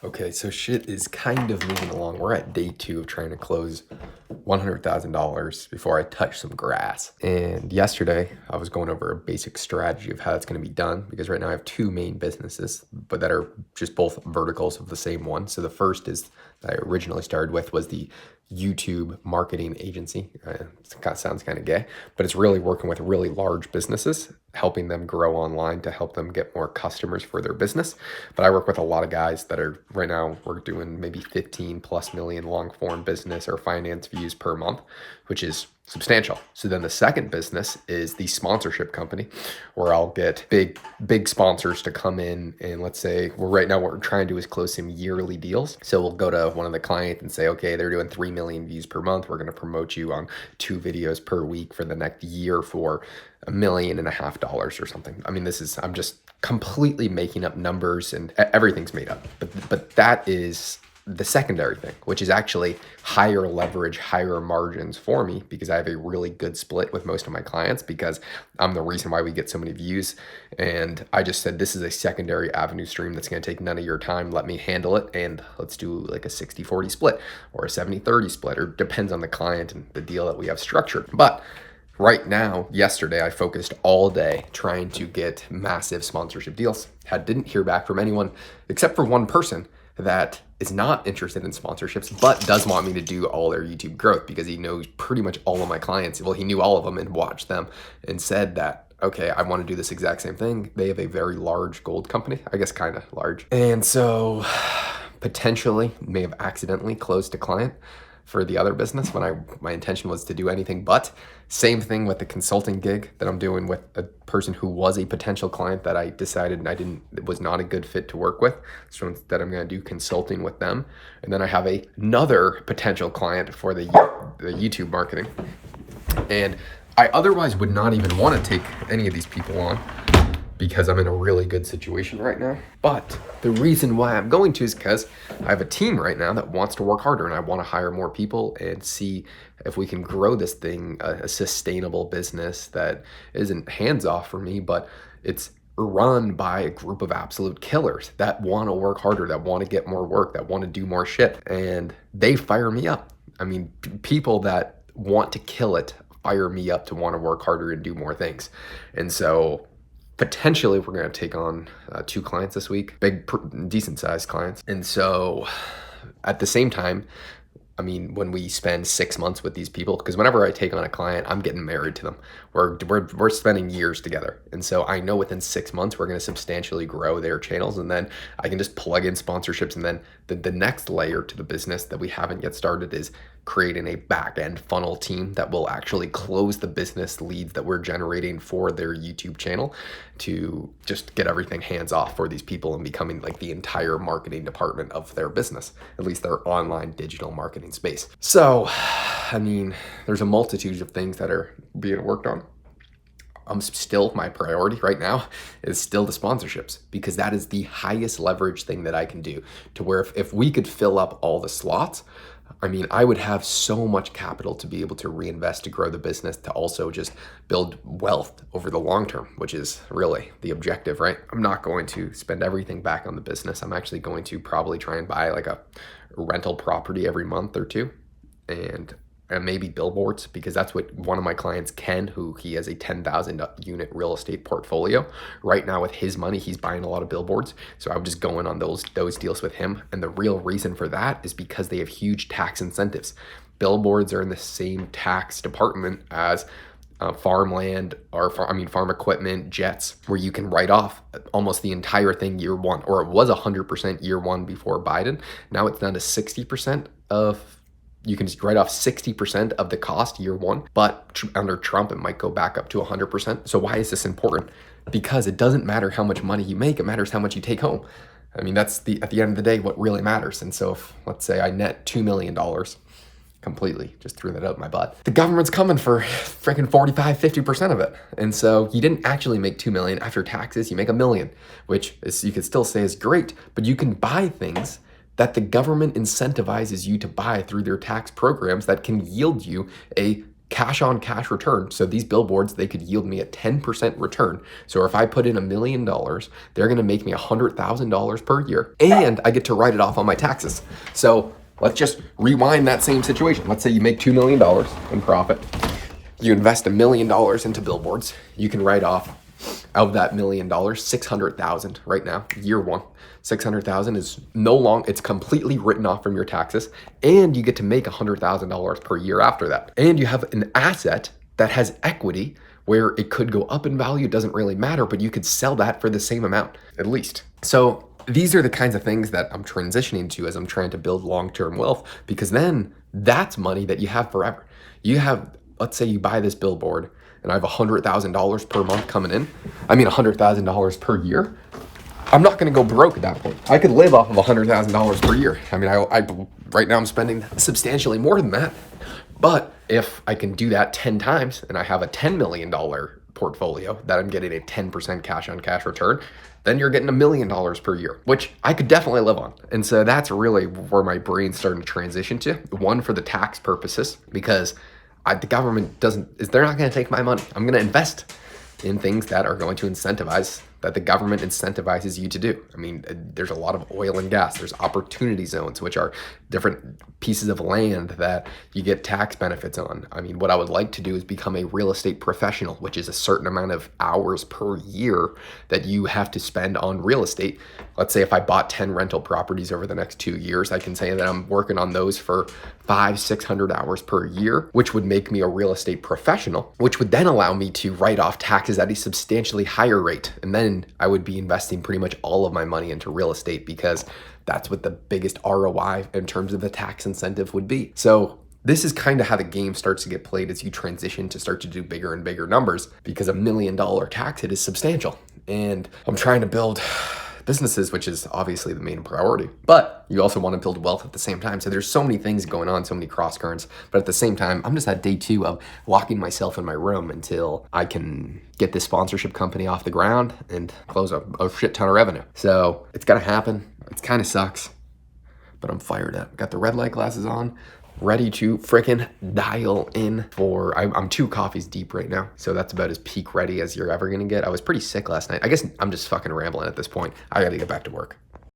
Okay, so shit is kind of moving along. We're at day 2 of trying to close $100,000 before I touch some grass. And yesterday, I was going over a basic strategy of how that's going to be done because right now I have two main businesses, but that are just both verticals of the same one. So the first is that I originally started with was the YouTube marketing agency. Sounds kind of gay, but it's really working with really large businesses, helping them grow online to help them get more customers for their business. But I work with a lot of guys that are right now, we're doing maybe 15 plus million long form business or finance views per month, which is substantial. So then the second business is the sponsorship company where I'll get big sponsors to come in, and let's say right now what we're trying to do is close some yearly deals. So we'll go to one of the clients and say, okay, they're doing 3 million views per month. We're going to promote you on 2 videos per week for the next year for $1.5 million or something. I mean, I'm just completely making up numbers and everything's made up. But that is the secondary thing, which is actually higher leverage, higher margins for me because I have a really good split with most of my clients because I'm the reason why we get so many views. And I just said, this is a secondary avenue stream that's going to take none of your time. Let me handle it. And let's do like a 60-40 split or a 70-30 split, or depends on the client and the deal that we have structured. But right now, yesterday, I focused all day trying to get massive sponsorship deals. Didn't hear back from anyone except for one person that is not interested in sponsorships, but does want me to do all their YouTube growth because he knows pretty much all of my clients. Well, he knew all of them and watched them and said that, okay, I want to do this exact same thing. They have a very large gold company, I guess kind of large. And so potentially may have accidentally closed a client for the other business when my intention was to do anything but. Same thing with the consulting gig that I'm doing with a person who was a potential client that I decided it was not a good fit to work with. So instead I'm going to do consulting with them. And then I have another potential client for the YouTube marketing. And I otherwise would not even want to take any of these people on because I'm in a really good situation right now. But the reason why I'm going to is because I have a team right now that wants to work harder and I want to hire more people and see if we can grow this thing, a sustainable business that isn't hands off for me, but it's run by a group of absolute killers that want to work harder, that want to get more work, that want to do more shit. And they fire me up. I mean, people that want to kill it fire me up to want to work harder and do more things. And so potentially we're going to take on 2 clients this week, decent sized clients. And so at the same time, I mean, when we spend 6 months with these people, because whenever I take on a client, I'm getting married to them. We're spending years together. And so I know within 6 months, we're going to substantially grow their channels. And then I can just plug in sponsorships. And then the next layer to the business that we haven't yet started is creating a back-end funnel team that will actually close the business leads that we're generating for their YouTube channel to just get everything hands off for these people and becoming like the entire marketing department of their business, at least their online digital marketing space. So, I mean, there's a multitude of things that are being worked on. My priority right now is still the sponsorships because that is the highest leverage thing that I can do, to where if we could fill up all the slots, I mean, I would have so much capital to be able to reinvest to grow the business, to also just build wealth over the long term, which is really the objective, right? I'm not going to spend everything back on the business. I'm actually going to probably try and buy like a rental property every month or two, and maybe billboards, because that's what one of my clients, Ken, who he has a 10,000 unit real estate portfolio. Right now with his money, he's buying a lot of billboards. So I would just go in on those deals with him. And the real reason for that is because they have huge tax incentives. Billboards are in the same tax department as farmland or farm equipment, jets, where you can write off almost the entire thing year one, or it was 100% year one before Biden. Now it's down to 60% of, you can just write off 60% of the cost year one, but under Trump, it might go back up to 100%. So why is this important? Because it doesn't matter how much money you make, it matters how much you take home. I mean, that's at the end of the day, what really matters. And so if, let's say I net $2 million, completely just threw that out my butt, the government's coming for freaking 50% of it. And so you didn't actually make 2 million after taxes, you make $1 million, which is, you could still say is great, but you can buy things that the government incentivizes you to buy through their tax programs that can yield you a cash on cash return. So these billboards, they could yield me a 10% return. So if I put in $1 million, they're going to make me $100,000 per year, and I get to write it off on my taxes. So let's just rewind that same situation. Let's say you make $2 million in profit. You invest $1 million into billboards. You can write off of that $1 million, 600,000 right now, year one. 600,000 is it's completely written off from your taxes, and you get to make $100,000 per year after that. And you have an asset that has equity where it could go up in value, doesn't really matter, but you could sell that for the same amount, at least. So these are the kinds of things that I'm transitioning to as I'm trying to build long-term wealth, because then that's money that you have forever. Let's say you buy this billboard and I have $100,000 per month coming in. I mean, $100,000 per year. I'm not going to go broke at that point. I could live off of $100,000 per year. I mean, I right now I'm spending substantially more than that. But if I can do that 10 times and I have a $10 million portfolio that I'm getting a 10% cash on cash return, then you're getting $1 million per year, which I could definitely live on. And so that's really where my brain's starting to transition to. One, for the tax purposes, because the government they're not going to take my money. I'm going to invest in things that are going to incentivize, that the government incentivizes you to do. I mean, there's a lot of oil and gas. There's opportunity zones, which are different pieces of land that you get tax benefits on. I mean, what I would like to do is become a real estate professional, which is a certain amount of hours per year that you have to spend on real estate. Let's say if I bought 10 rental properties over the next 2 years, I can say that I'm working on those for 500-600 hours per year, which would make me a real estate professional, which would then allow me to write off taxes at a substantially higher rate. And then I would be investing pretty much all of my money into real estate, because that's what the biggest ROI in terms of the tax incentive would be. So this is kind of how the game starts to get played as you transition to start to do bigger and bigger numbers, because $1 million tax hit is substantial. And I'm trying to build businesses, which is obviously the main priority, but you also want to build wealth at the same time. So there's so many things going on, so many cross currents, but at the same time, I'm just at day 2 of locking myself in my room until I can get this sponsorship company off the ground and close a shit ton of revenue. So it's gonna happen. It kind of sucks, but I'm fired up. Got the red light glasses on, ready to frickin' dial in for, I'm 2 coffees deep right now. So that's about as peak ready as you're ever gonna get. I was pretty sick last night. I guess I'm just fucking rambling at this point. I gotta get back to work.